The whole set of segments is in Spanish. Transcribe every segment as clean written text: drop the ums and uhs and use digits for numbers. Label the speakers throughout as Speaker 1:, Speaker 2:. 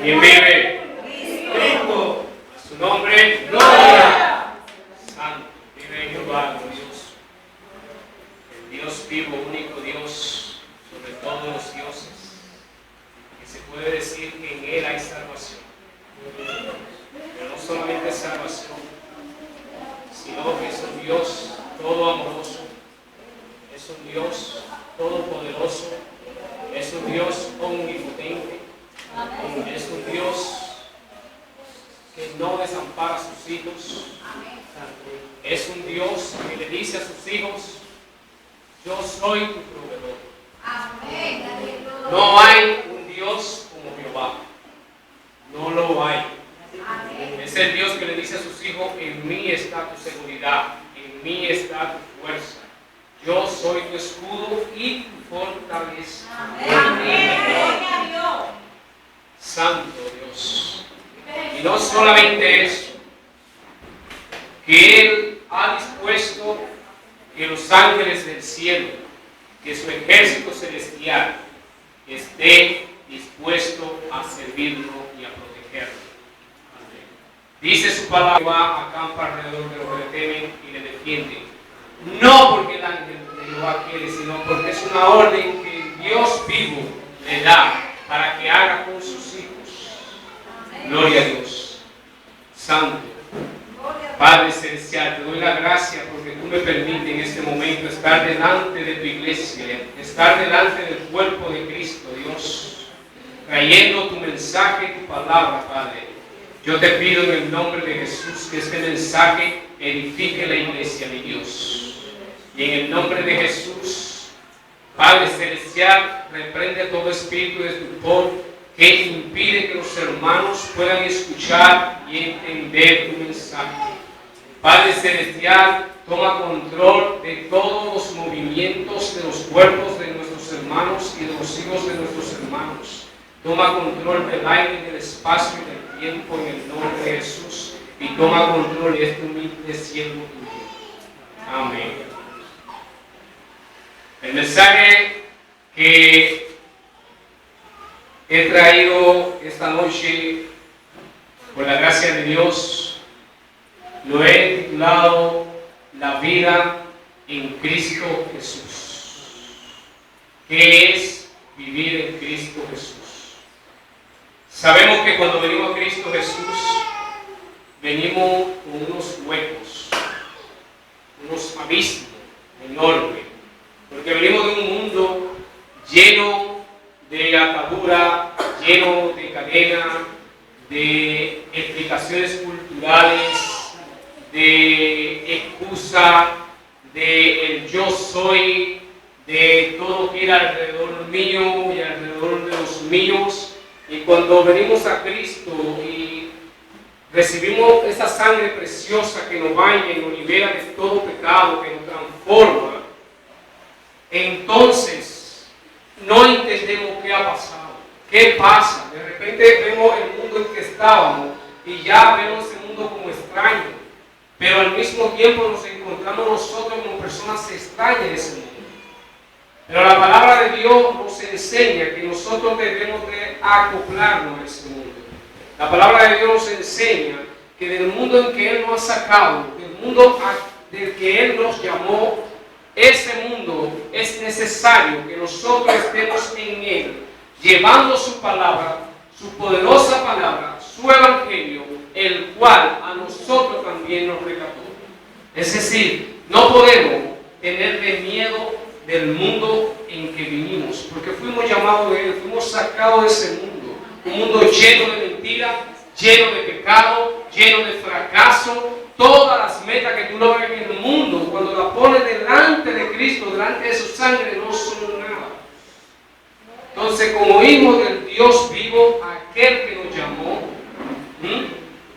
Speaker 1: ¿Quién vive? Cristo. A su nombre, gloria. Santo, vive Jehová, glorioso. El Dios vivo, único Dios, sobre todos los dioses. Que se puede decir que en Él hay salvación. Pero no solamente salvación, sino que es un Dios todo amoroso. Es un Dios todopoderoso. Es un Dios omnipotente. Es un Dios que no desampara a sus hijos. Es un Dios que le dice a sus hijos: yo soy tu proveedor. No hay un Dios como Jehová. No lo hay. Es el Dios que le dice a sus hijos: en mí está tu seguridad, en mí está tu fuerza. Yo soy tu escudo y tu fortaleza. Santo Dios. Y no solamente eso, que Él ha dispuesto que los ángeles del cielo, que su ejército celestial, esté dispuesto a servirlo y a protegerlo. Dice su palabra: acampa alrededor de los que le temen y le defienden. No porque el ángel de Jehová quiere, sino porque es una orden que Dios vivo le da para que haga con sus hijos. Gloria a Dios. Santo, Padre Celestial, te doy la gracia porque tú me permites en este momento estar delante de tu iglesia, estar delante del cuerpo de Cristo, Dios, trayendo tu mensaje y tu palabra, Padre. Yo te pido en el nombre de Jesús que este mensaje edifique la iglesia, mi Dios. Y en el nombre de Jesús, Padre Celestial, reprende todo espíritu de estupor que impide que los hermanos puedan escuchar y entender tu mensaje. Padre Celestial, toma control de todos los movimientos de los cuerpos de nuestros hermanos y de los hijos de nuestros hermanos. Toma control del aire, del espacio y del tiempo en el nombre de Jesús. Y toma control de este humilde siervo tuyo. Amén. El mensaje que he traído esta noche, por la gracia de Dios, lo he titulado La vida en Cristo Jesús. ¿Qué es vivir en Cristo Jesús? Sabemos que cuando venimos a Cristo Jesús, venimos con unos huecos, unos abismos enormes, porque venimos de un mundo lleno de atadura, lleno de cadena, de explicaciones culturales, de excusa, de el yo soy, de todo que era alrededor mío y alrededor de los míos. Y cuando venimos a Cristo y recibimos esa sangre preciosa que nos baña y nos libera de todo pecado, que nos transforma, entonces no entendemos qué ha pasado, qué pasa. De repente vemos el mundo en que estábamos y ya vemos ese mundo como extraño, pero al mismo tiempo nos encontramos nosotros como personas extrañas de ese mundo. Pero la palabra de Dios nos enseña que nosotros debemos de acoplarnos a ese mundo. La palabra de Dios nos enseña que del mundo en que Él nos ha sacado, del mundo del que Él nos llamó, ese mundo es necesario que nosotros estemos en Él, llevando su palabra, su poderosa palabra, su evangelio, el cual a nosotros también nos rescató. Es decir, no podemos tenerle miedo del mundo en que vinimos, porque fuimos llamados de Él, fuimos sacados de ese mundo, un mundo lleno de mentiras, lleno de pecado, lleno de fracaso. Todas las metas que tú logras en el mundo, cuando las pones delante de Cristo, delante de su sangre, no son nada. Entonces, como hijos del Dios vivo, aquel que nos llamó,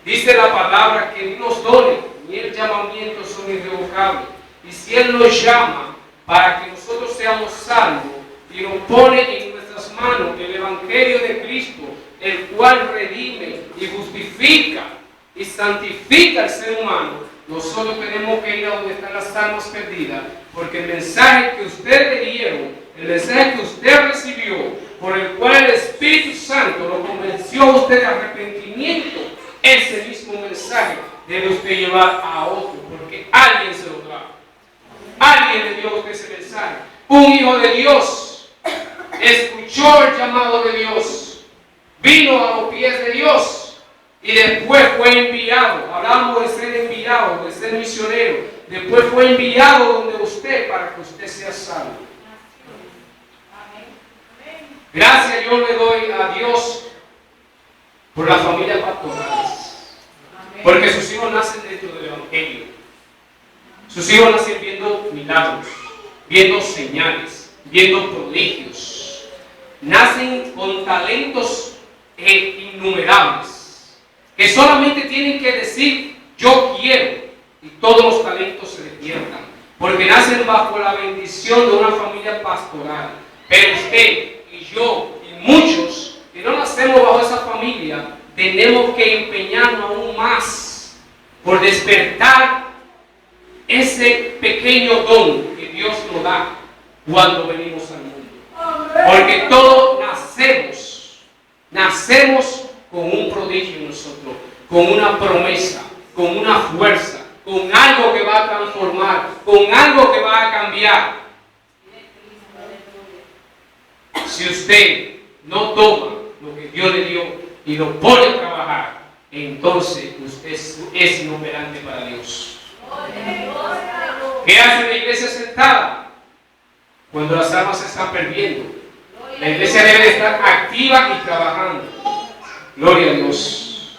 Speaker 1: dice la palabra que ni los dones ni el llamamiento son irrevocables. Y si Él nos llama para que nosotros seamos salvos y nos pone en nuestras manos el evangelio de Cristo, el cual redime y justifica y santifica al ser humano, nosotros tenemos que ir a donde están las almas perdidas, porque el mensaje que ustedes leyeron, el mensaje que usted recibió, por el cual el Espíritu Santo lo convenció a usted Israel, un hijo de Dios, escuchó el llamado de Dios, vino a los pies de Dios y después fue enviado. Hablamos de ser enviado, de ser misionero. Después fue enviado donde usted para que usted sea salvo. Gracias yo le doy a Dios por las familias pastorales, porque sus hijos nacen dentro del Evangelio. Sus hijos nacen viendo milagros, viendo señales, viendo prodigios. Nacen con talentos innumerables, que solamente tienen que decir yo quiero, y todos los talentos se despiertan, porque nacen bajo la bendición de una familia pastoral. Pero usted y yo y muchos que no nacemos bajo esa familia, tenemos que empeñarnos aún más por despertar ese pequeño don que Dios nos da cuando venimos al mundo. Porque todos nacemos con un prodigio en nosotros, con una promesa, con una fuerza, con algo que va a transformar, con algo que va a cambiar. Si usted no toma lo que Dios le dio y lo pone a trabajar, entonces usted es inoperante para Dios. ¿Qué hace la iglesia sentada? Cuando las almas se están perdiendo. La iglesia debe estar activa y trabajando. Gloria a Dios.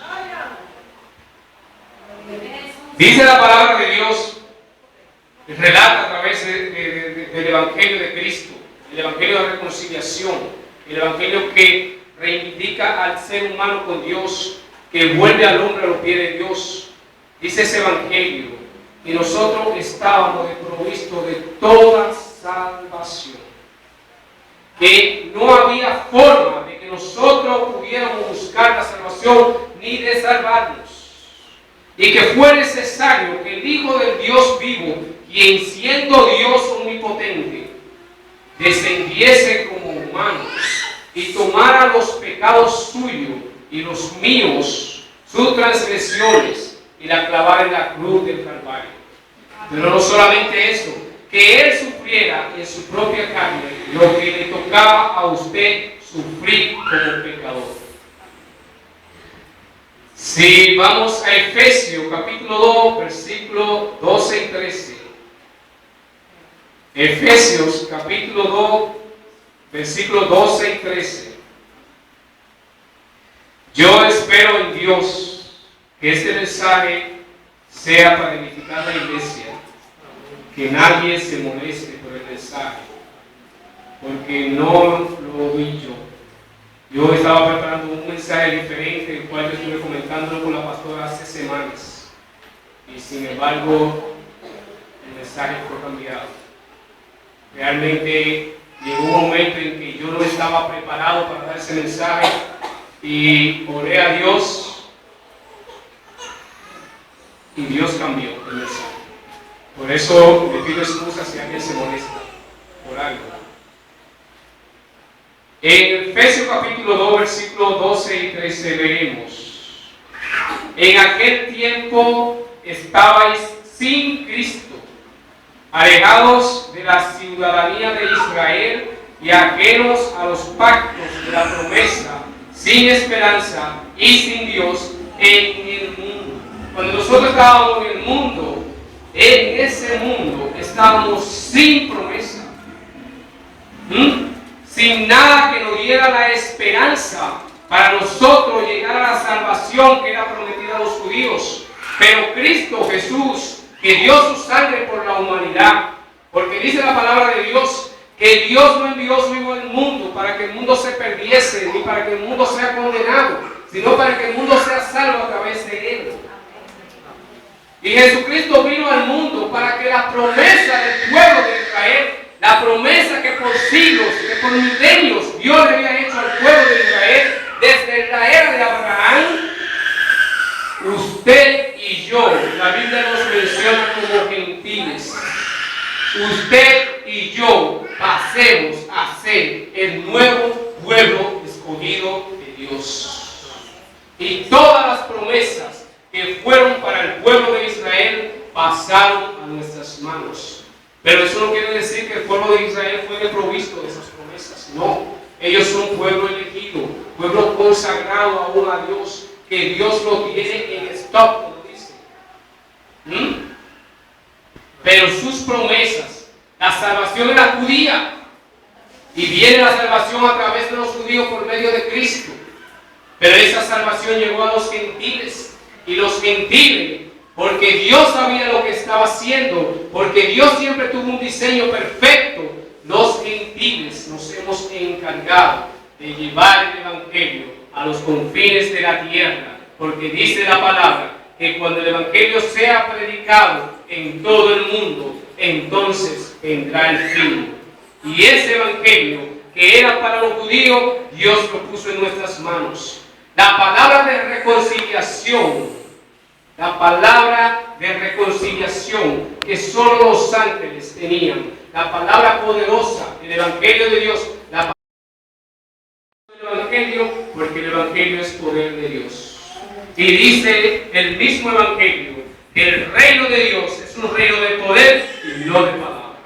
Speaker 1: Dice la palabra de Dios, relata a través del Evangelio de Cristo, el Evangelio de reconciliación, el Evangelio que reivindica al ser humano con Dios, que vuelve al hombre a los pies de Dios. Dice ese Evangelio, y nosotros estábamos desprovistos de toda salvación, que no había forma de que nosotros pudiéramos buscar la salvación ni de salvarnos, y que fue necesario que el Hijo del Dios vivo, quien siendo Dios omnipotente, descendiese como humano y tomara los pecados suyos y los míos, sus transgresiones, y la clavara en la cruz del Calvario. Pero no solamente eso, que Él sufriera en su propia carne lo que le tocaba a usted sufrir como pecador. Si vamos a Efesios capítulo 2, versículos 12 y 13. Efesios capítulo 2, versículos 12 y 13. Yo espero en Dios que este mensaje sea para edificar la iglesia, que nadie se moleste por el mensaje, porque no lo vi yo. Yo estaba preparando un mensaje diferente, el cual yo estuve comentándolo con la pastora hace semanas, y sin embargo el mensaje fue cambiado. Realmente llegó un momento en que yo no estaba preparado para dar ese mensaje y oré a Dios y Dios cambió el mensaje. Por eso le pido excusas si alguien se molesta por algo. En Efesios capítulo 2, versículos 12 y 13 leemos: en aquel tiempo estabais sin Cristo, alejados de la ciudadanía de Israel y ajenos a los pactos de la promesa, sin esperanza y sin Dios en el mundo. Cuando nosotros estábamos en el mundo, en ese mundo estábamos sin promesa, sin nada que nos diera la esperanza para nosotros llegar a la salvación que era prometida a los judíos. Pero Cristo Jesús, que dio su sangre por la humanidad, porque dice la palabra de Dios que Dios no envió su Hijo al mundo para que el mundo se perdiese, ni para que el mundo sea condenado, sino para que el mundo sea salvo a través de Él. Y Jesucristo vino al mundo para que la promesa del pueblo de Israel, la promesa que por siglos, que por milenios Dios le había hecho al pueblo de Israel, desde la era de Abraham, usted y yo, la Biblia nos menciona como gentiles, usted y yo pasemos a ser el nuevo pueblo escogido de Dios. Y todas las promesas que fueron para el pueblo de Israel pasaron a nuestras manos. Pero eso no quiere decir que el pueblo de Israel Israel fue desprovisto de esas promesas. No, ellos son pueblo elegido, pueblo consagrado aún a Dios, que Dios lo tiene en stock, como dice. Pero sus promesas, la salvación era judía, y viene la salvación a través de los judíos por medio de Cristo. Pero esa salvación llegó a los gentiles, y los gentiles, porque Dios sabía lo que estaba haciendo, porque Dios siempre tuvo un diseño perfecto, los gentiles nos hemos encargado de llevar el Evangelio a los confines de la tierra, porque dice la palabra que cuando el Evangelio sea predicado en todo el mundo, entonces vendrá el fin. Y ese Evangelio que era para los judíos, Dios lo puso en nuestras manos. La palabra de reconciliación, que solo los ángeles tenían, la palabra poderosa, el Evangelio de Dios, la palabra del Evangelio, porque el Evangelio es poder de Dios. Y dice el mismo Evangelio que el reino de Dios es un reino de poder y no de palabra.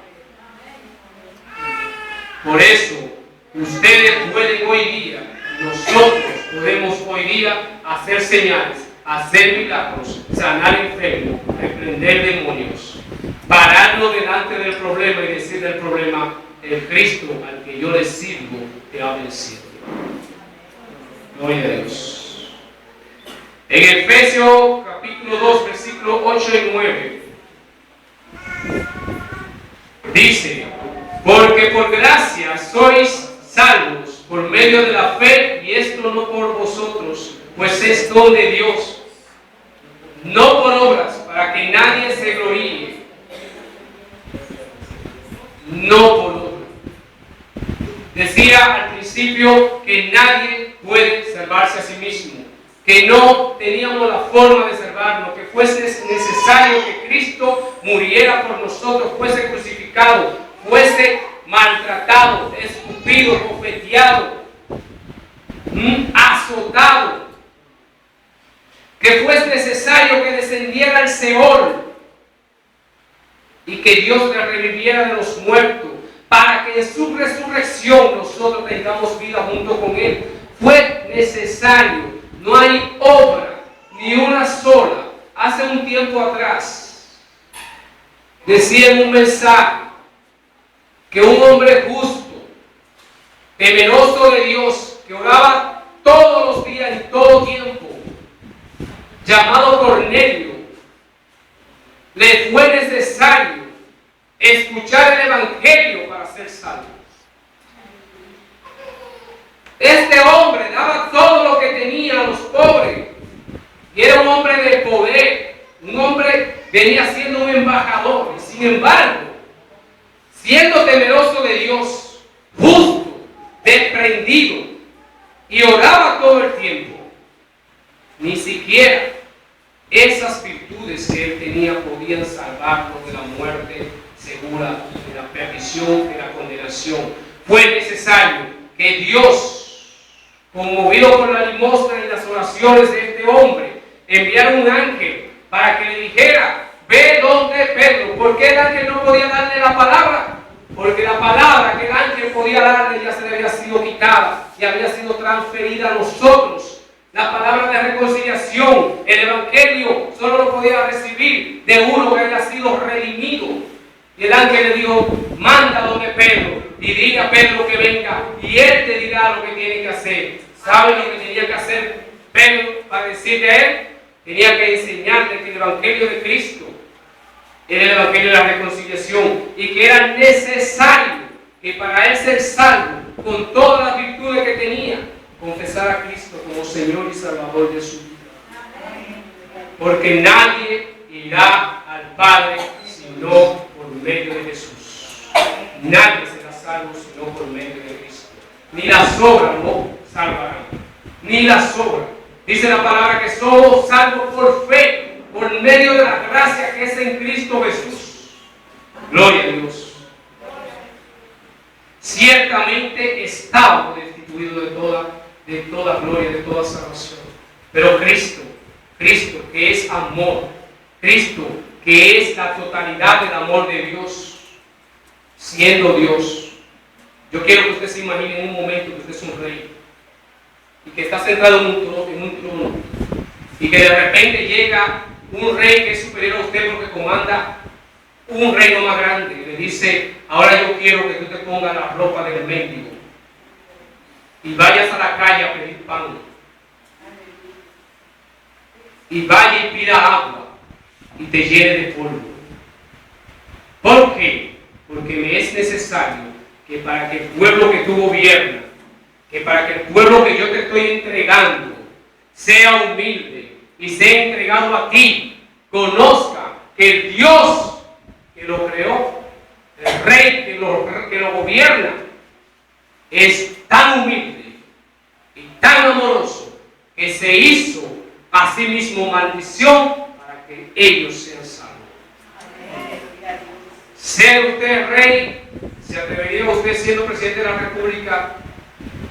Speaker 1: Por eso, ustedes pueden hoy día, nosotros podemos hoy día hacer señales, hacer milagros, sanar enfermos, reprender demonios, pararnos delante del problema y decirle al problema: el Cristo al que yo le sirvo te ha vencido. Gloria a Dios. En Efesios capítulo 2, versículos 8 y 9, dice: porque por gracia sois salvos por medio de la fe, y esto no por vosotros, pues es don de Dios, no por obras, para que nadie se gloríe. No por obras. Decía al principio que nadie puede salvarse a sí mismo, que no teníamos la forma de salvarnos, que fuese necesario que Cristo muriera por nosotros, fuese crucificado, fuese maltratado, escupido, bofeteado, azotado, que fuese necesario que descendiera al Seol y que Dios le reviviera de los muertos, para que en su resurrección nosotros tengamos vida junto con Él. Fue necesario, no hay obra ni una sola. Hace un tiempo atrás decía en un mensaje que un hombre justo, temeroso de Dios, que oraba todos los días y todo tiempo, llamado Cornelio, le fue necesario escuchar el Evangelio para ser salvo. Este hombre daba todo lo que tenía a los pobres y era un hombre de poder, un hombre venía siendo un embajador, y sin embargo, siendo temeroso de Dios, justo, desprendido, y oraba todo el tiempo, ni siquiera esas virtudes que él tenía podían salvarlo de la muerte segura, de la perdición, de la condenación. Fue necesario que Dios, conmovido por la limosna y las oraciones de este hombre, enviara un ángel para que le dijera: ve donde Pedro. ¿Por qué el ángel no podía darle la palabra? Porque la palabra que el ángel podía darle ya se le había sido quitada y había sido transferida a nosotros. La palabra de reconciliación, el Evangelio, solo lo podía recibir de uno que haya sido redimido. Y el ángel le dijo: manda donde Pedro y dile a Pedro que venga y él te dirá lo que tiene que hacer. ¿Saben lo que tenía que hacer Pedro para decirle a él? Tenía que enseñarle que el Evangelio de Cristo era el Evangelio de la reconciliación y que era necesario que para él ser salvo, con todas las virtudes que tenía, confesar a Cristo como Señor y Salvador de su vida. Porque nadie irá al Padre sino por medio de Jesús. Nadie será salvo sino por medio de Cristo. Ni las obras no salvarán. Ni las obras. Dice la palabra que somos salvos por fe, por medio de la gracia que es en Cristo Jesús. Gloria a Dios. Ciertamente estábamos destituidos de toda gloria, de toda salvación. Pero Cristo que es amor, Cristo que es la totalidad del amor de Dios, siendo Dios, Yo quiero que usted se imagine en un momento que usted es un rey y que está sentado en un trono y que de repente llega un rey que es superior a usted porque comanda un reino más grande y le dice: ahora yo quiero que tú te pongas la ropa del mendigo y vayas a la calle a pedir pan y vaya y pida agua y te llene de polvo. ¿Por qué? Porque me es necesario que para que el pueblo que tú gobiernas, que para que el pueblo que yo te estoy entregando sea humilde y sea entregado a ti, conozca que el Dios que lo creó, el rey que lo gobierna, es tan humilde y tan amoroso que se hizo a sí mismo maldición para que ellos sean salvos. Sea usted rey, ¿se atrevería usted, siendo presidente de la República,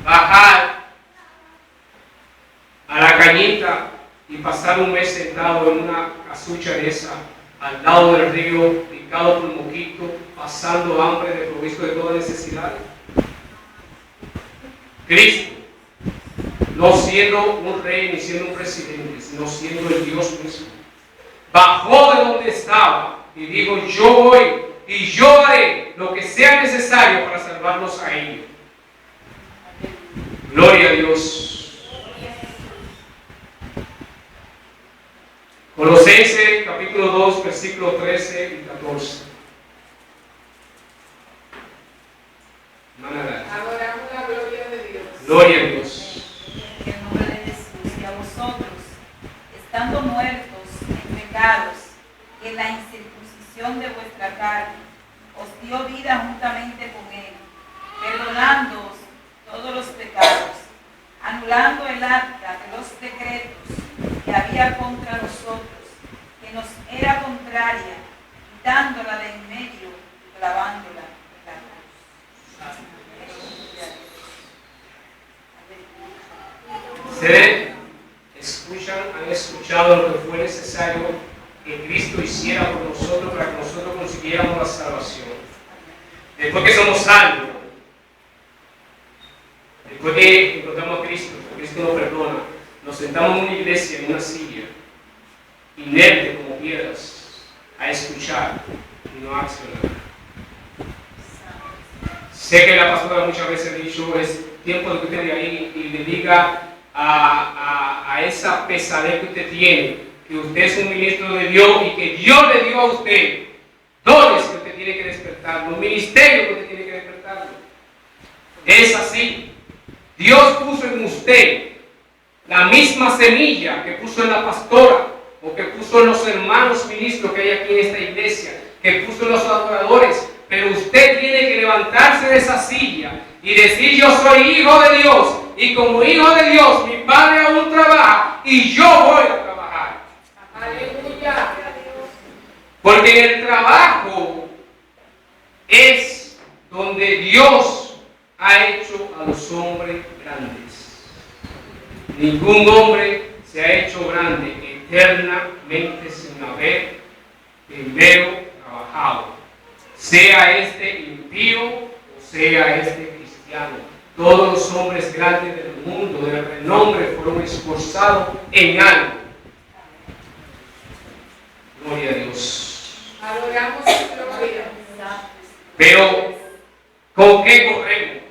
Speaker 1: bajar a la cañita y pasar un mes sentado en una casucha de esa, al lado del río, picado por mosquito, pasando hambre, desprovisto de toda necesidad? Cristo, no siendo un rey ni siendo un presidente, sino siendo el Dios mismo, bajó de donde estaba y dijo: yo voy y yo haré lo que sea necesario para salvarlos a ellos. Gloria a Dios. Colosenses capítulo 2, versículos 13 y 14.
Speaker 2: Adoramos la gloria de Dios.
Speaker 1: Gloria a Dios.
Speaker 3: En el nombre de Jesús, y a vosotros, estando muertos en pecados, en la incircuncisión de vuestra carne, os dio vida juntamente con Él, perdonándoos todos los pecados, anulando el acta de los decretos que había contra nosotros, que nos era contraria, quitándola de en medio y clavándola en la cruz.
Speaker 1: Ustedes han escuchado lo que fue necesario que Cristo hiciera por nosotros para que nosotros consiguiéramos la salvación. Después que somos salvos, después que encontramos a Cristo, Cristo nos perdona, nos sentamos en una iglesia, en una silla, inerte como piedras, a escuchar y no a accionar. Sé que la pastora muchas veces ha dicho: es tiempo de que usted de ahí y le diga a esa pesadez que usted tiene, que usted es un ministro de Dios y que Dios le dio a usted dones que usted tiene que despertar, los ministerios que usted tiene que despertar. Es así. Dios puso en usted la misma semilla que puso en la pastora o que puso en los hermanos ministros que hay aquí en esta iglesia, que puso en los adoradores, pero usted tiene que levantarse de esa silla y decir: yo soy hijo de Dios, y como hijo de Dios mi padre aún trabaja y yo voy a trabajar.
Speaker 2: Aleluya.
Speaker 1: Porque en el trabajo es donde Dios ha hecho a los hombres grandes. Ningún hombre se ha hecho grande eternamente sin haber primero trabajado, sea este impío o sea este cristiano. Todos los hombres grandes del mundo, de renombre, fueron esforzados en algo. Gloria a Dios.
Speaker 2: Adoramos su gloria.
Speaker 1: Pero, ¿con qué corremos?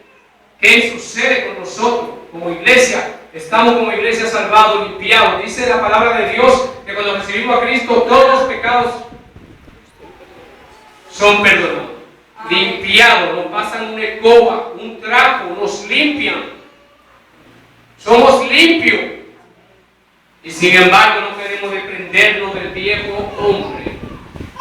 Speaker 1: ¿Qué sucede con nosotros como iglesia? Estamos como iglesia salvados, limpiados. Dice la palabra de Dios que cuando recibimos a Cristo, todos los pecados son perdonados. Limpiados, nos pasan una escoba, un trapo, nos limpian. Somos limpios. Y sin embargo no queremos desprendernos del viejo hombre,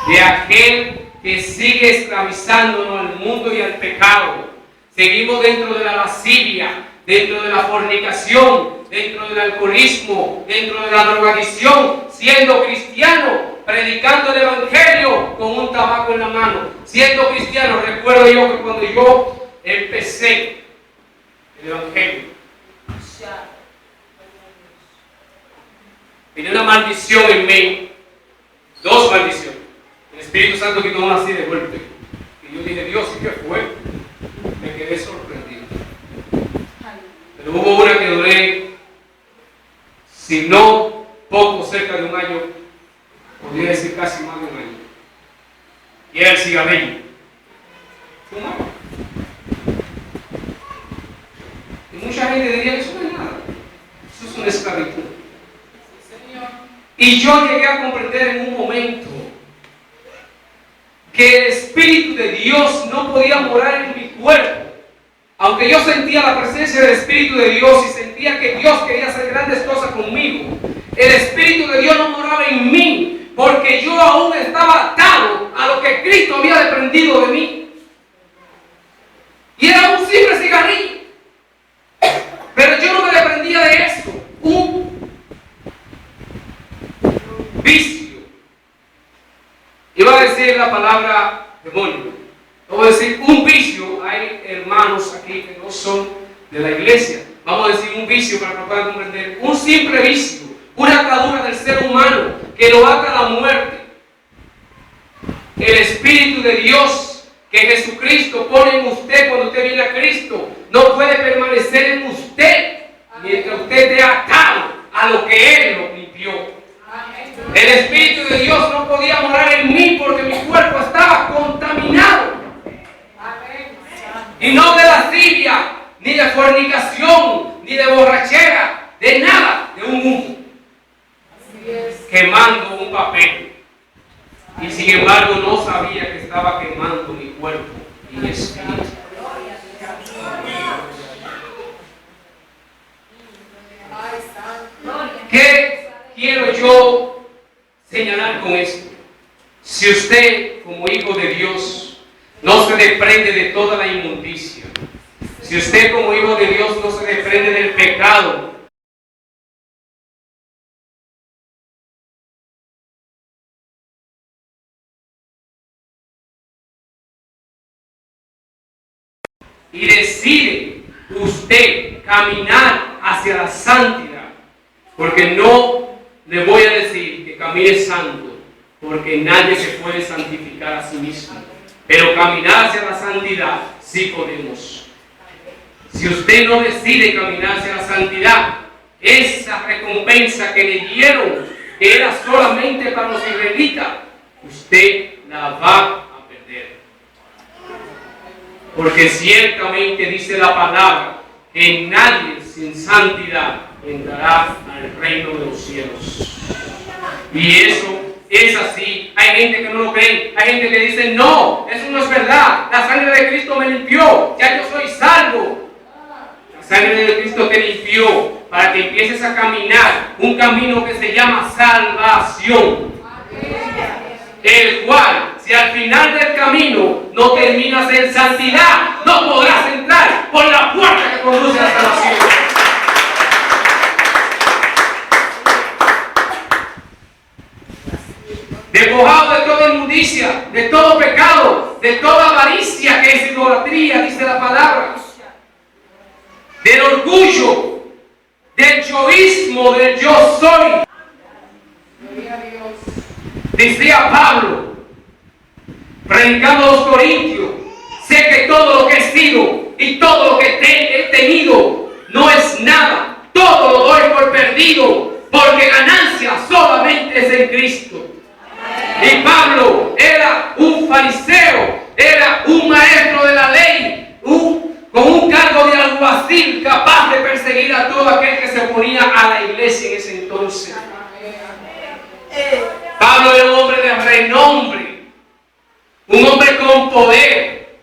Speaker 1: de aquel que sigue esclavizándonos al mundo y al pecado. Seguimos dentro de la lascivia, dentro de la fornicación, dentro del alcoholismo, dentro de la drogadicción, siendo cristianos, predicando el evangelio con un tabaco en la mano. Siendo cristiano, recuerdo yo que cuando yo empecé el evangelio, tenía una maldición en mí, dos maldiciones. El Espíritu Santo quitó una así de golpe. Y yo dije: Dios, ¿qué fue? Me quedé sorprendido. pero hubo una que duré, si no poco, cerca de un año, podría decir casi más de un año. Y era el cigarrillo. Fumar. Y mucha gente diría que eso no es nada. Eso es una esclavitud. Y yo llegué a comprender en un momento que el Espíritu de Dios no podía morar en mi cuerpo. Aunque yo sentía la presencia del Espíritu de Dios y sentía que Dios quería hacer grandes cosas conmigo, el Espíritu de Dios no moraba en mí, porque yo aún estaba atado a lo que Cristo había desprendido de mí. Y era un simple cigarrillo. Pero yo no me desprendía de eso. Un vicio. Iba a decir la palabra demonio. Vamos a decir un vicio. Hay hermanos aquí que no son de la iglesia. Vamos a decir un vicio para que puedan comprender. Un simple vicio, una atadura del ser humano que lo ata a la muerte. El Espíritu de Dios que Jesucristo pone en usted cuando usted viene a Cristo no puede permanecer en usted mientras usted esté atado a lo que Él lo limpió. El Espíritu de Dios no podía morar en mí porque mi cuerpo estaba contaminado. Y no de lascivia, ni de fornicación, ni de borrachera, de nada, de un humo. Quemando un papel. Y sin embargo no sabía que estaba quemando mi cuerpo y mi espíritu. ¿Qué quiero yo señalar con esto? Si usted, como hijo de Dios, no se desprende de toda la inmundicia, si usted como hijo de Dios no se desprende del pecado, y decide usted caminar hacia la santidad, porque no le voy a decir que camine santo, porque nadie se puede santificar a sí mismo, pero caminar hacia la santidad sí podemos. Si usted no decide caminar hacia la santidad, esa recompensa que le dieron, que era solamente para los israelitas, usted la va a perder. Porque ciertamente dice la palabra que nadie sin santidad entrará al reino de los cielos. Y eso es así. Hay gente que no lo cree. Hay gente que dice, no, eso no es verdad. La sangre de Cristo me limpió. Ya yo soy salvo. La sangre de Cristo te limpió para que empieces a caminar un camino que se llama salvación. El cual, si al final del camino no terminas en santidad, no podrás entrar por la puerta que conduce a la salvación. Despojado de toda inmundicia, de todo pecado, de toda avaricia que es idolatría, dice la palabra, del orgullo, del yoísmo, del yo soy. Decía Pablo, predicando a los corintios, sé que todo lo que he sido y todo lo que he tenido no es nada, todo lo doy por perdido, porque ganancia solamente es en Cristo. Y Pablo era un fariseo, era un maestro de la ley, con un cargo de alguacil capaz de perseguir a todo aquel que se oponía a la iglesia en ese entonces. Pablo era un hombre de renombre, un hombre con poder,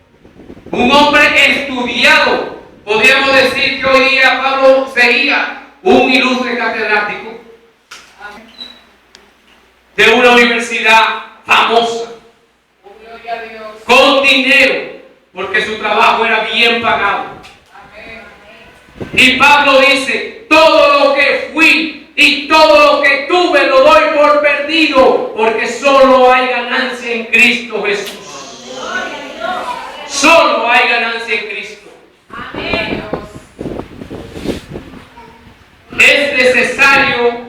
Speaker 1: un hombre estudiado. Podríamos decir que hoy día Pablo sería un ilustre catedrático de una universidad famosa, con dinero, porque su trabajo era bien pagado. Y Pablo dice, todo lo que fui y todo lo que tuve lo doy por perdido, porque solo hay ganancia en Cristo Jesús. Solo hay ganancia en Cristo. Es necesario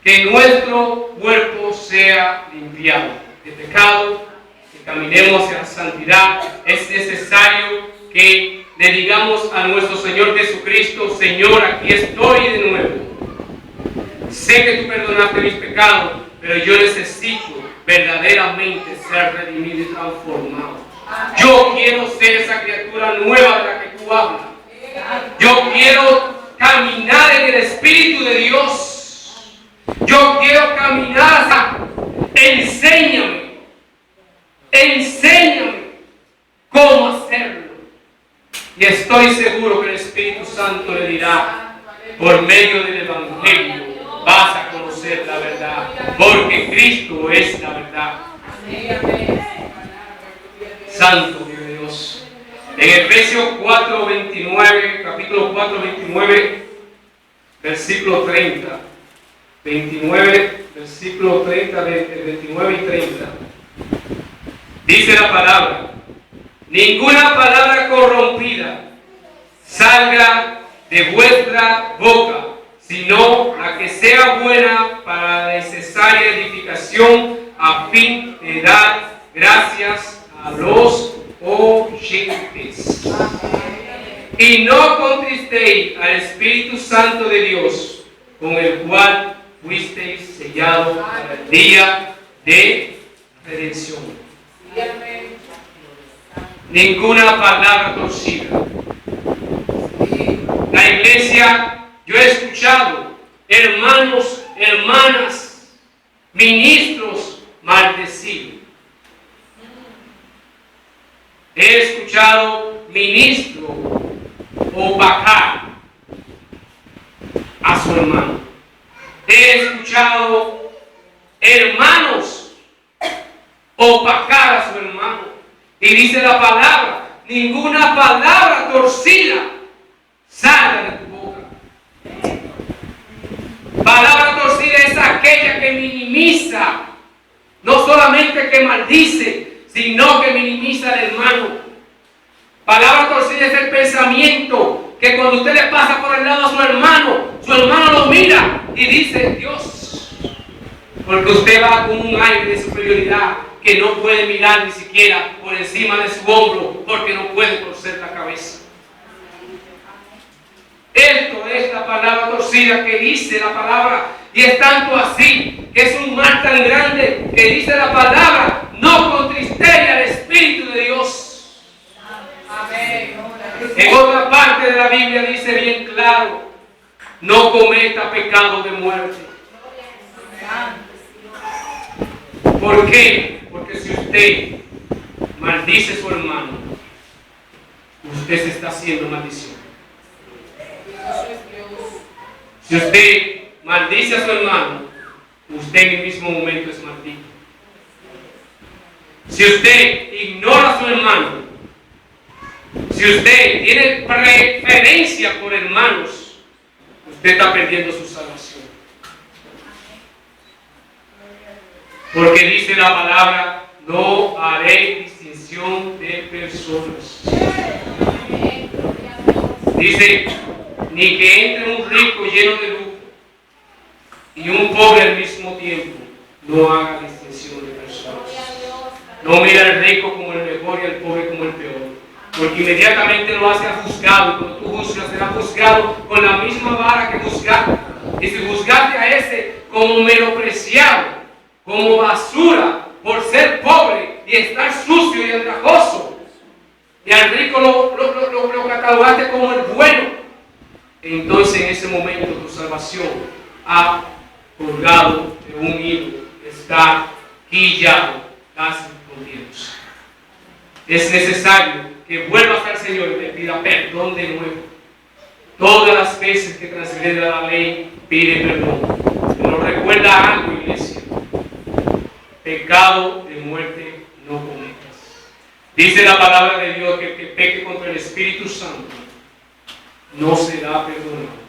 Speaker 1: que nuestro cuerpo sea limpiado de pecado, que caminemos hacia la santidad. Es necesario que le digamos a nuestro Señor Jesucristo: Señor, aquí estoy de nuevo. Sé que tú perdonaste mis pecados, pero yo necesito verdaderamente ser redimido y transformado. Yo quiero ser esa criatura nueva de la que tú hablas. Yo quiero caminar en el Espíritu de Dios. Yo quiero caminar. Enséñame cómo hacerlo. Y estoy seguro que el Espíritu Santo le dirá: por medio del Evangelio vas a conocer la verdad, porque Cristo es la verdad. Santo Dios. En Efesios 4:29, capítulo 4:29, versículo 30. 29, versículo 30, 29 y 30. Dice la palabra: ninguna palabra corrompida salga de vuestra boca, sino la que sea buena para la necesaria edificación, a fin de dar gracias a los oyentes. Y no contristéis al Espíritu Santo de Dios, con el cual fuisteis sellados para el día de redención. Ninguna palabra torcida. La iglesia, yo he escuchado hermanos, hermanas, ministros maldecidos. He escuchado ministros opacar a su hermano. He escuchado hermanos opacar a su hermano. Y dice la palabra: ninguna palabra torcida salga de tu boca. Palabra torcida es aquella que minimiza, no solamente que maldice, sino que minimiza al hermano. Palabra torcida es el pensamiento que cuando usted le pasa por el lado a su hermano lo mira y dice: Dios, porque usted va con un aire de superioridad que no puede mirar ni siquiera por encima de su hombro, porque no puede torcer la cabeza. Esto es la palabra torcida que dice la palabra, y es tanto así que es un mal tan grande que dice la palabra: no contristéis al Espíritu de Dios. Amén. En otra parte de la Biblia dice bien claro: no cometa pecado de muerte. ¿Por qué? Porque si usted maldice a su hermano, usted se está haciendo maldición. Si usted maldice a su hermano, usted en el mismo momento es maldito. Si usted ignora a su hermano, si usted tiene preferencia por hermanos, usted está perdiendo su salvación. Porque dice la palabra: no haré distinción de personas. Dice: ni que entre un rico lleno de lujo y un pobre al mismo tiempo. No haga distinción de personas. No mira al rico como el mejor y al pobre como el peor, porque inmediatamente lo hace juzgado, y cuando tú juzgas será juzgado con la misma vara que juzgaste. Y si juzgaste a ese como menospreciado, como basura, por ser pobre y estar sucio y andrajoso, y al rico lo catalogaste como el bueno, entonces en ese momento tu salvación ha colgado de un hilo, está quillado, casi con Dios. Es necesario que vuelvas al Señor y le pida perdón de nuevo. Todas las veces que transgrede la ley, pide perdón. Pero recuerda algo, iglesia: pecado de muerte no cometas. Dice la palabra de Dios que el que peque contra el Espíritu Santo no será perdonado.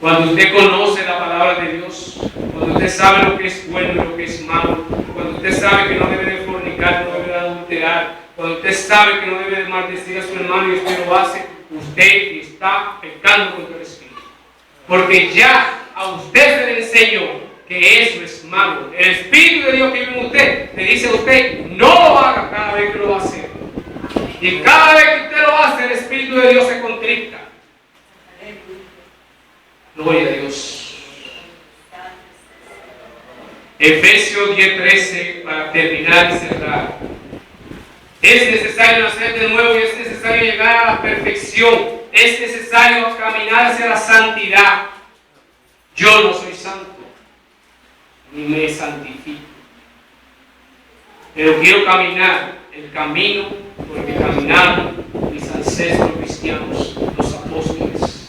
Speaker 1: Cuando usted conoce la palabra de Dios, cuando usted sabe lo que es bueno y lo que es malo, cuando usted sabe que no debe de fornicar, no debe de adulterar, cuando usted sabe que no debe de maldecir a su hermano y usted lo hace, usted está pecando contra el Espíritu. Porque ya a usted se le enseñó que eso es malo. El Espíritu de Dios que vive en usted le dice a usted: no lo haga cada vez que lo va a hacer. Y cada vez que usted lo hace, el Espíritu Gloria a Dios. Efesios 10:13, para terminar y cerrar. Es necesario nacer de nuevo y es necesario llegar a la perfección. Es necesario caminar hacia la santidad. Yo no soy santo, ni me santifico. Pero quiero caminar el camino por el que caminaron mis ancestros cristianos, los apóstoles.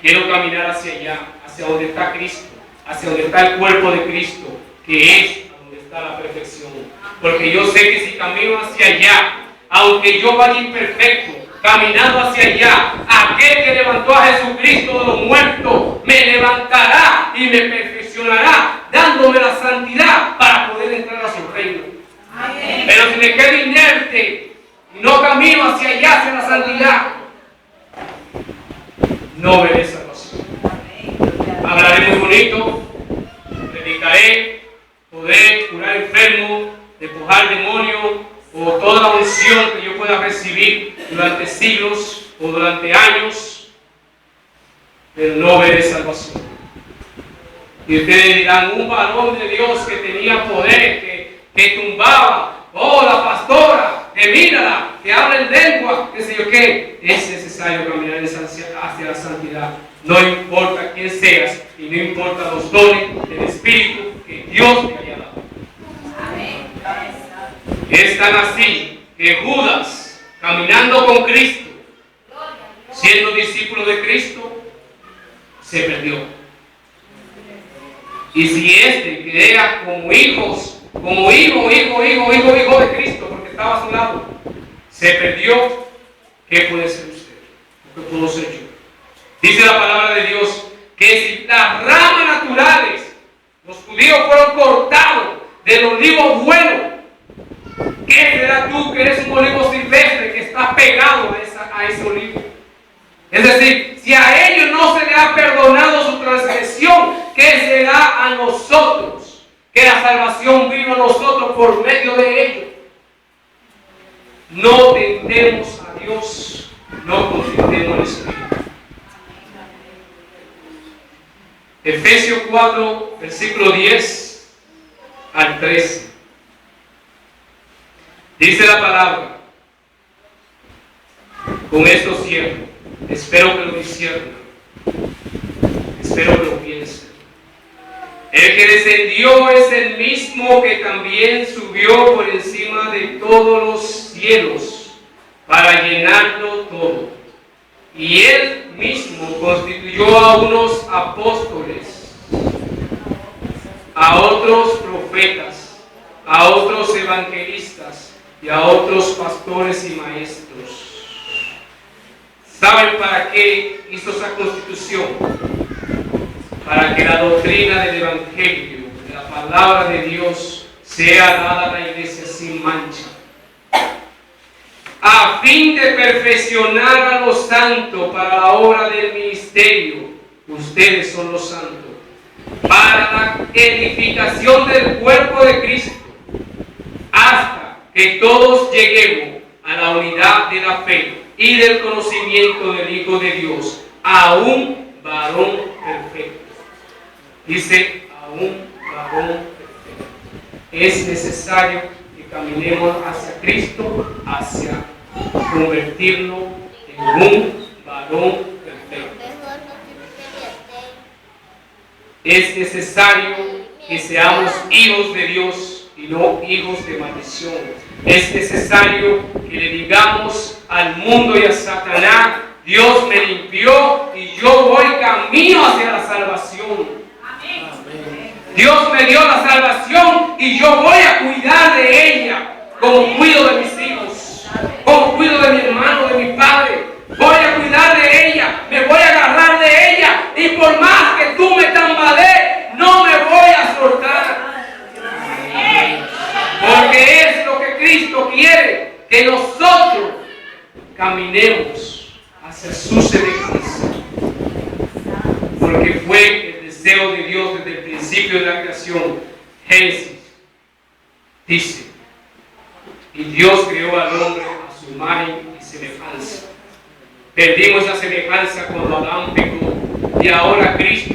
Speaker 1: Quiero caminar hacia allá, hacia donde está Cristo, hacia donde está el cuerpo de Cristo, que es donde está la perfección. Porque yo sé que si camino hacia allá, aunque yo vaya imperfecto, caminando hacia allá, aquel que levantó a Jesucristo de los muertos me levantará y me perfeccionará, dándome la santidad para poder entrar a su reino. Amén. Pero si me quedo inerte y no camino hacia allá, hacia la santidad, no veré salvación. Hablaré muy bonito, predicaré, podré curar enfermos, despojar demonios, o toda la unción que yo pueda recibir durante siglos o durante años, pero no veré salvación. Y ustedes dirán, un varón de Dios que tenía poder, que tumbaba, oh, la pastora, que mírala, que habla en lengua, qué sé yo qué. Es necesario caminar hacia la santidad. No importa quién seas y no importa los dones del Espíritu que Dios te haya dado.
Speaker 3: Amén.
Speaker 1: Es tan así que Judas, caminando con Cristo, siendo discípulo de Cristo, se perdió. Y si este que era como hijo de Cristo, porque estaba a su lado, se perdió, ¿qué puede ser usted? ¿Qué puedo ser yo? Dice la palabra de Dios que si las ramas naturales, los judíos fueron cortados del olivo bueno, ¿qué será tú que eres un olivo silvestre que está pegado a ese olivo? Es decir, si a ellos no se les ha perdonado su transgresión, ¿qué será a nosotros? Que la salvación vino a nosotros por medio de ellos. No tentemos a Dios, no contentemos al Espíritu. Efesios 4, versículo 10 al 13. Dice la palabra, con esto cierro, espero que lo disciernan, espero que lo piensen. El que descendió es el mismo que también subió por encima de todos los cielos para llenarlo todo. Y él mismo constituyó a unos apóstoles, a otros profetas, a otros evangelistas y a otros pastores y maestros. ¿Saben para qué hizo esa constitución? Para que la doctrina del Evangelio, de la palabra de Dios, sea dada a la iglesia sin mancha, a fin de perfeccionar a los santos para la obra del ministerio. Ustedes son los santos, para la edificación del cuerpo de Cristo, hasta que todos lleguemos a la unidad de la fe y del conocimiento del Hijo de Dios, a un varón perfecto. Dice, a un varón perfecto. Es necesario que caminemos hacia Cristo, hacia convertirnos en un varón perfecto. Es necesario que seamos hijos de Dios y no hijos de maldición. Es necesario que le digamos al mundo y a Satanás, Dios me limpió y yo voy camino hacia la salvación. Dios me dio la salvación y yo voy a cuidar de ella como cuido de mis hijos, como cuido de mi hermano, de mi padre. Voy a cuidar de ella, me voy a agarrar de ella y por más que tú me tambalees, no me voy a soltar. Porque es lo que Cristo quiere, que nosotros caminemos hacia su semejanza. Porque fue el deseo de Dios desde el principio de la creación. Génesis dice, y Dios creó al hombre a su imagen y semejanza. Perdimos esa semejanza cuando Adán pecó. y ahora Cristo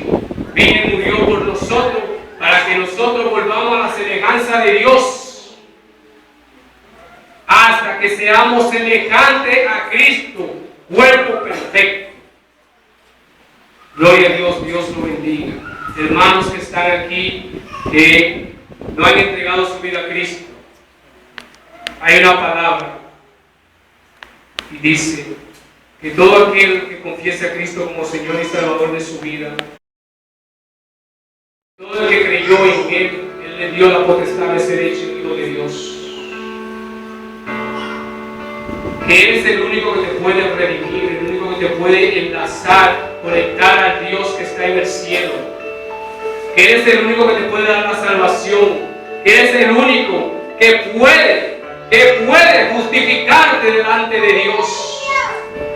Speaker 1: vino y murió por nosotros para que nosotros volvamos a la semejanza de Dios, hasta que seamos semejantes a Cristo, cuerpo perfecto. Gloria a Dios, Dios lo bendiga. Hermanos que están aquí, que no han entregado su vida a Cristo, hay una palabra y dice que todo aquel que confiese a Cristo como Señor y Salvador de su vida, todo el que creyó en Él, Él le dio la potestad de ser hecho hijo de Dios. Que Él es el único que te puede redimir, el único que te puede enlazar, conectar al Dios que está en el cielo. Que Él es el único que te puede dar la salvación. Que Él es el único que puede justificarte delante de Dios.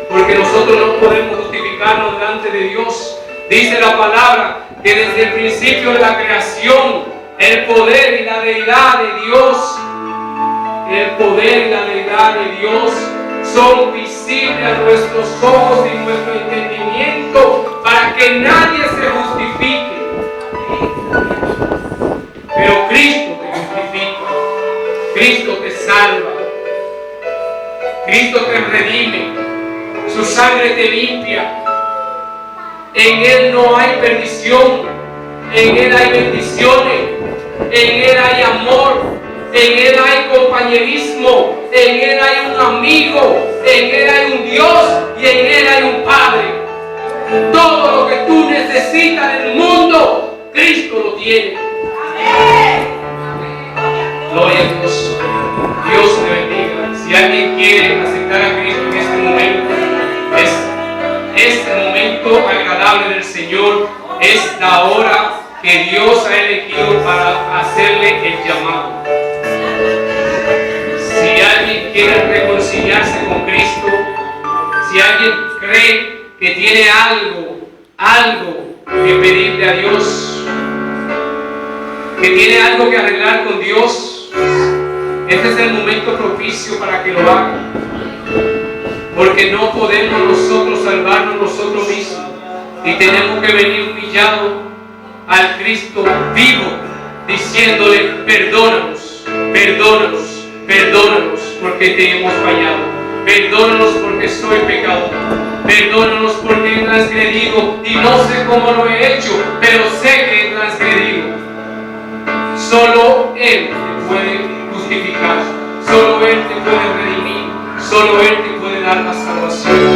Speaker 1: Porque nosotros no podemos justificarnos delante de Dios. Dice la palabra que desde el principio de la creación, el poder y la deidad de Dios, son visibles a nuestros ojos y nuestro entendimiento para que nadie se justifique. Pero Cristo te justifica, Cristo te salva, Cristo te redime, su sangre te limpia. En Él no hay perdición, en Él hay bendiciones, en Él hay amor, en Él hay compañerismo, en Él hay un amigo, en Él hay un Dios y en Él hay un Padre. Todo lo que tú necesitas en el mundo, Cristo lo tiene. Gloria a Dios. Dios te bendiga. Si alguien quiere aceptar a Cristo en este momento, es el momento agradable del Señor, es la hora que Dios ha elegido para hacerle el llamado. Si alguien quiere reconciliarse con Cristo, si alguien cree que tiene algo que pedirle a Dios, que tiene algo que arreglar con Dios, este es el momento propicio para que lo haga. Porque no podemos nosotros salvarnos nosotros mismos y tenemos que venir humillados al Cristo vivo, diciéndole: perdónanos, perdónanos, perdónanos porque te hemos fallado, perdónanos porque soy pecador, perdónanos porque he transgredido y no sé cómo lo he hecho, pero sé que he transgredido. Solo Él te puede justificar, solo Él te puede redimir, solo Él te puede dar la salvación.